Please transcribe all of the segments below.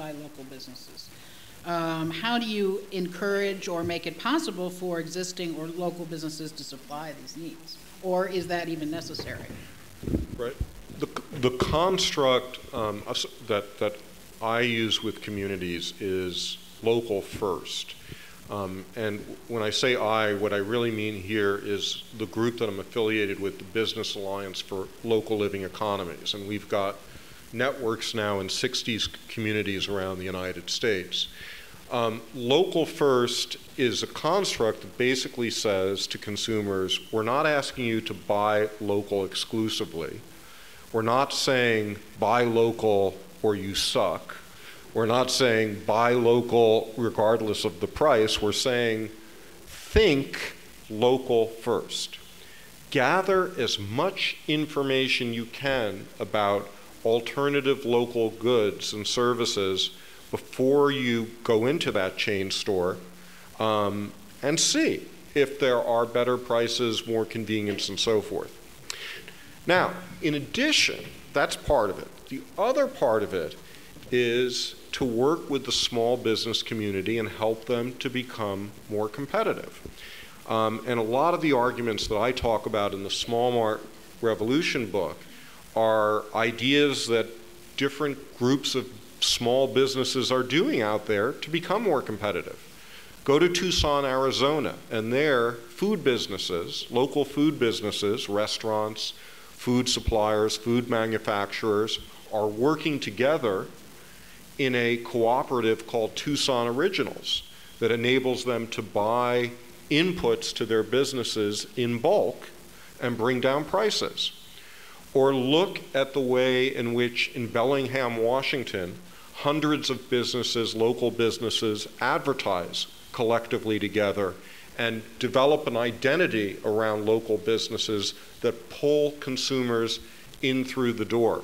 by local businesses. How do you encourage or make it possible for existing or local businesses to supply these needs? Or is that even necessary? Right. The construct that I use with communities is local first. And when I say I, what I really mean here is the group that I'm affiliated with, the Business Alliance for Local Living Economies. And we've got networks now in 60 communities around the United States. Local first is a construct that basically says to consumers, we're not asking you to buy local exclusively. We're not saying buy local or you suck. We're not saying buy local regardless of the price. We're saying think local first. Gather as much information you can about alternative local goods and services before you go into that chain store, and see if there are better prices, more convenience, and so forth. Now, in addition, that's part of it. The other part of it is to work with the small business community and help them to become more competitive. And a lot of the arguments that I talk about in the Small Mart Revolution book are ideas that different groups of small businesses are doing out there to become more competitive. Go to Tucson, Arizona, and there, food businesses, local food businesses, restaurants, food suppliers, food manufacturers, are working together in a cooperative called Tucson Originals that enables them to buy inputs to their businesses in bulk and bring down prices. Or look at the way in which in Bellingham, Washington, hundreds of businesses, local businesses, advertise collectively together and develop an identity around local businesses that pull consumers in through the door.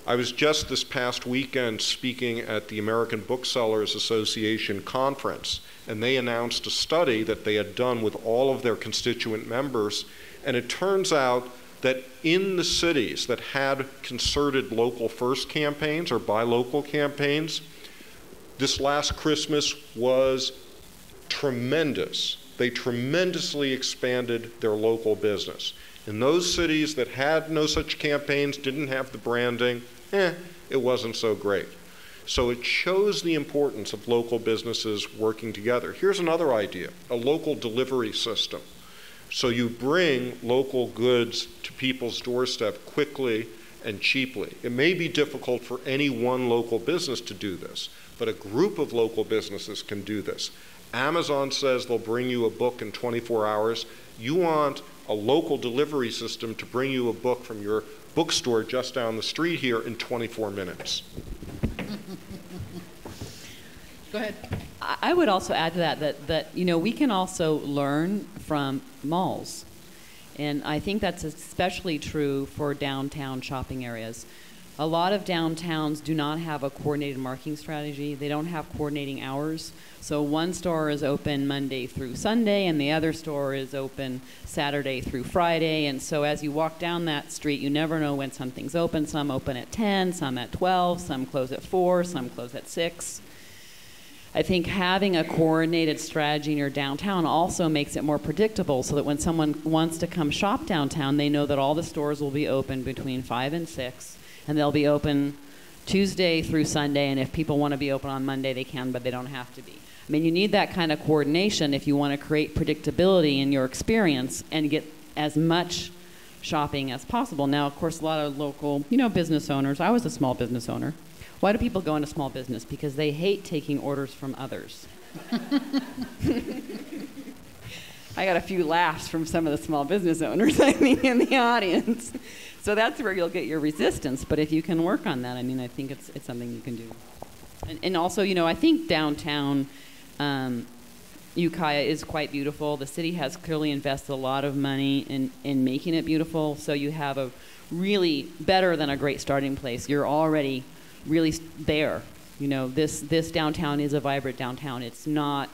I was just this past weekend speaking at the American Booksellers Association conference, and they announced a study that they had done with all of their constituent members, and it turns out that in the cities that had concerted local first campaigns or buy local campaigns, this last Christmas was tremendous. They tremendously expanded their local business. In those cities that had no such campaigns, didn't have the branding, it wasn't so great. So it shows the importance of local businesses working together. Here's another idea, a local delivery system. So you bring local goods to people's doorstep quickly and cheaply. It may be difficult for any one local business to do this, but a group of local businesses can do this. Amazon says they'll bring you a book in 24 hours. You want a local delivery system to bring you a book from your bookstore just down the street here in 24 minutes. Go ahead. I would also add to that we can also learn from malls. And I think that's especially true for downtown shopping areas. A lot of downtowns do not have a coordinated marketing strategy. They don't have coordinating hours. So one store is open Monday through Sunday, and the other store is open Saturday through Friday. And so as you walk down that street, you never know when something's open. Some open at 10, some at 12, some close at 4, some close at 6. I think having a coordinated strategy in your downtown also makes it more predictable, so that when someone wants to come shop downtown, they know that all the stores will be open between 5 and 6. And they'll be open Tuesday through Sunday, and if people want to be open on Monday, they can, but they don't have to be. I mean, you need that kind of coordination if you want to create predictability in your experience and get as much shopping as possible. Now, of course, a lot of local, business owners, I was a small business owner. Why do people go into small business? Because they hate taking orders from others. I got a few laughs from some of the small business owners, in the audience. So that's where you'll get your resistance. But if you can work on that, I think it's something you can do. And also, I think downtown Ukiah is quite beautiful. The city has clearly invested a lot of money in making it beautiful. So you have a really better than a great starting place. You're already really there. This downtown is a vibrant downtown. It's not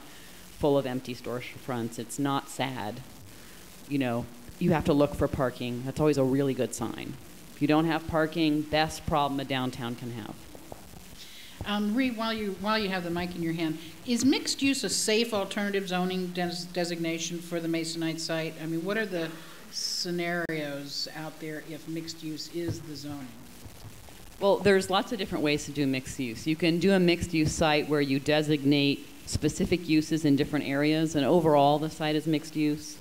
full of empty storefronts. It's not sad. You have to look for parking. That's always a really good sign. If you don't have parking, best problem a downtown can have. Reed, while you have the mic in your hand, is mixed use a safe alternative zoning designation for the Masonite site? I mean, what are the scenarios out there if mixed use is the zoning? Well, there's lots of different ways to do mixed use. You can do a mixed use site where you designate specific uses in different areas, and overall the site is mixed use.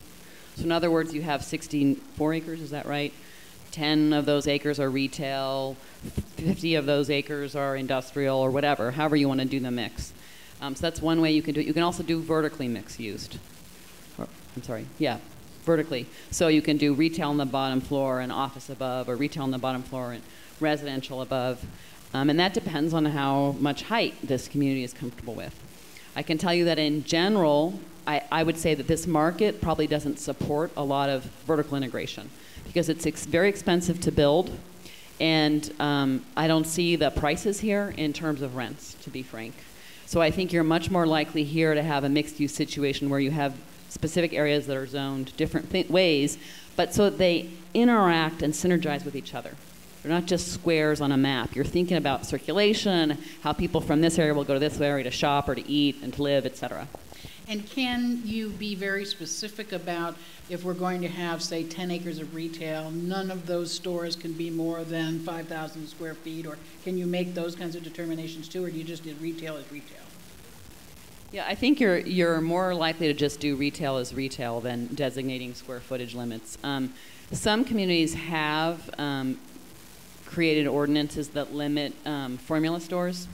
So in other words, you have 64 acres, is that right? 10 of those acres are retail, 50 of those acres are industrial, or whatever, however you want to do the mix. So that's one way you can do it. You can also do vertically mixed used. Vertically. So you can do retail on the bottom floor and office above, or retail on the bottom floor and residential above. And that depends on how much height this community is comfortable with. I can tell you that in general, I would say that this market probably doesn't support a lot of vertical integration because it's very expensive to build, and I don't see the prices here in terms of rents, to be frank. So I think you're much more likely here to have a mixed-use situation where you have specific areas that are zoned different ways, but so that they interact and synergize with each other. They're not just squares on a map. You're thinking about circulation, how people from this area will go to this area to shop or to eat and to live, et cetera. And can you be very specific about if we're going to have, say, 10 acres of retail, none of those stores can be more than 5,000 square feet, or can you make those kinds of determinations too, or do you just do retail as retail? Yeah, I think you're more likely to just do retail as retail than designating square footage limits. Some communities have created ordinances that limit formula stores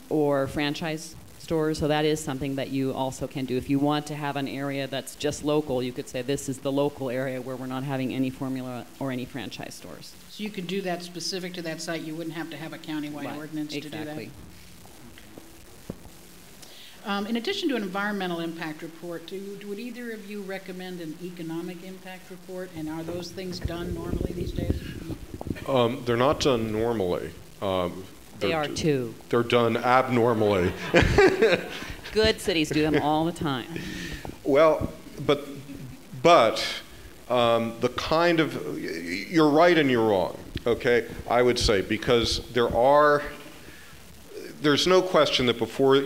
or franchise stores, so that is something that you also can do. If you want to have an area that's just local, you could say this is the local area where we're not having any formula or any franchise stores. So you could do that specific to that site. You wouldn't have to have a countywide ordinance to do that? Exactly. In addition to an environmental impact report, would either of you recommend an economic impact report, and are those things done normally these days? They're not done normally. They are too. They're done abnormally. Good cities do them all the time. Well, but the kind of, you're right and you're wrong, okay? I would say, because there's no question that before,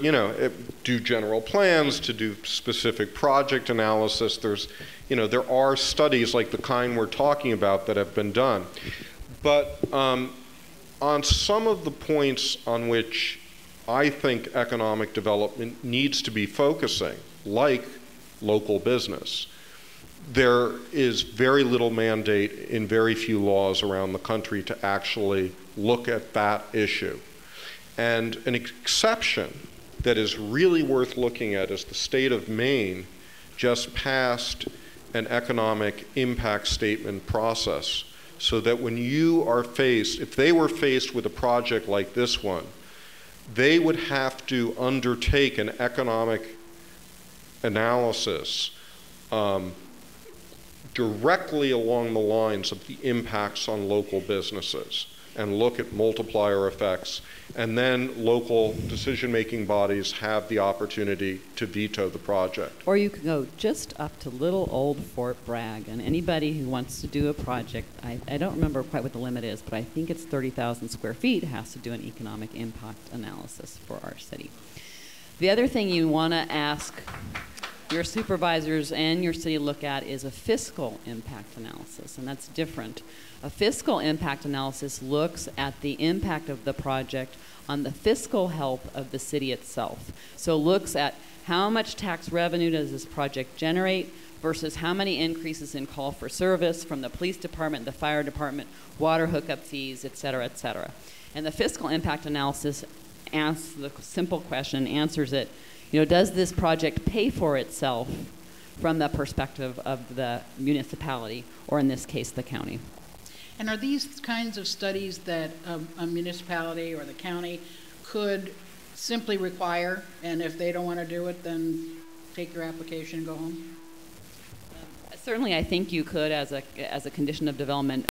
do general plans, to do specific project analysis, there are studies like the kind we're talking about that have been done. But on some of the points on which I think economic development needs to be focusing, like local business, there is very little mandate in very few laws around the country to actually look at that issue. And an exception that is really worth looking at is the state of Maine just passed an economic impact statement process, so that when you are if they were faced with a project like this one, they would have to undertake an economic analysis directly along the lines of the impacts on local businesses and look at multiplier effects. And then local decision-making bodies have the opportunity to veto the project. Or you could go just up to little old Fort Bragg, and anybody who wants to do a project, I don't remember quite what the limit is, but I think it's 30,000 square feet, has to do an economic impact analysis for our city. The other thing you want to ask your supervisors and your city look at is a fiscal impact analysis, and that's different. A fiscal impact analysis looks at the impact of the project on the fiscal health of the city itself. So looks at how much tax revenue does this project generate versus how many increases in call for service from the police department, the fire department, water hookup fees, et cetera, et cetera. And the fiscal impact analysis asks the simple question, answers it, does this project pay for itself from the perspective of the municipality, or in this case, the county? And are these kinds of studies that a municipality or the county could simply require, and if they don't want to do it, then take your application and go home? Certainly, I think you could, as a condition of development,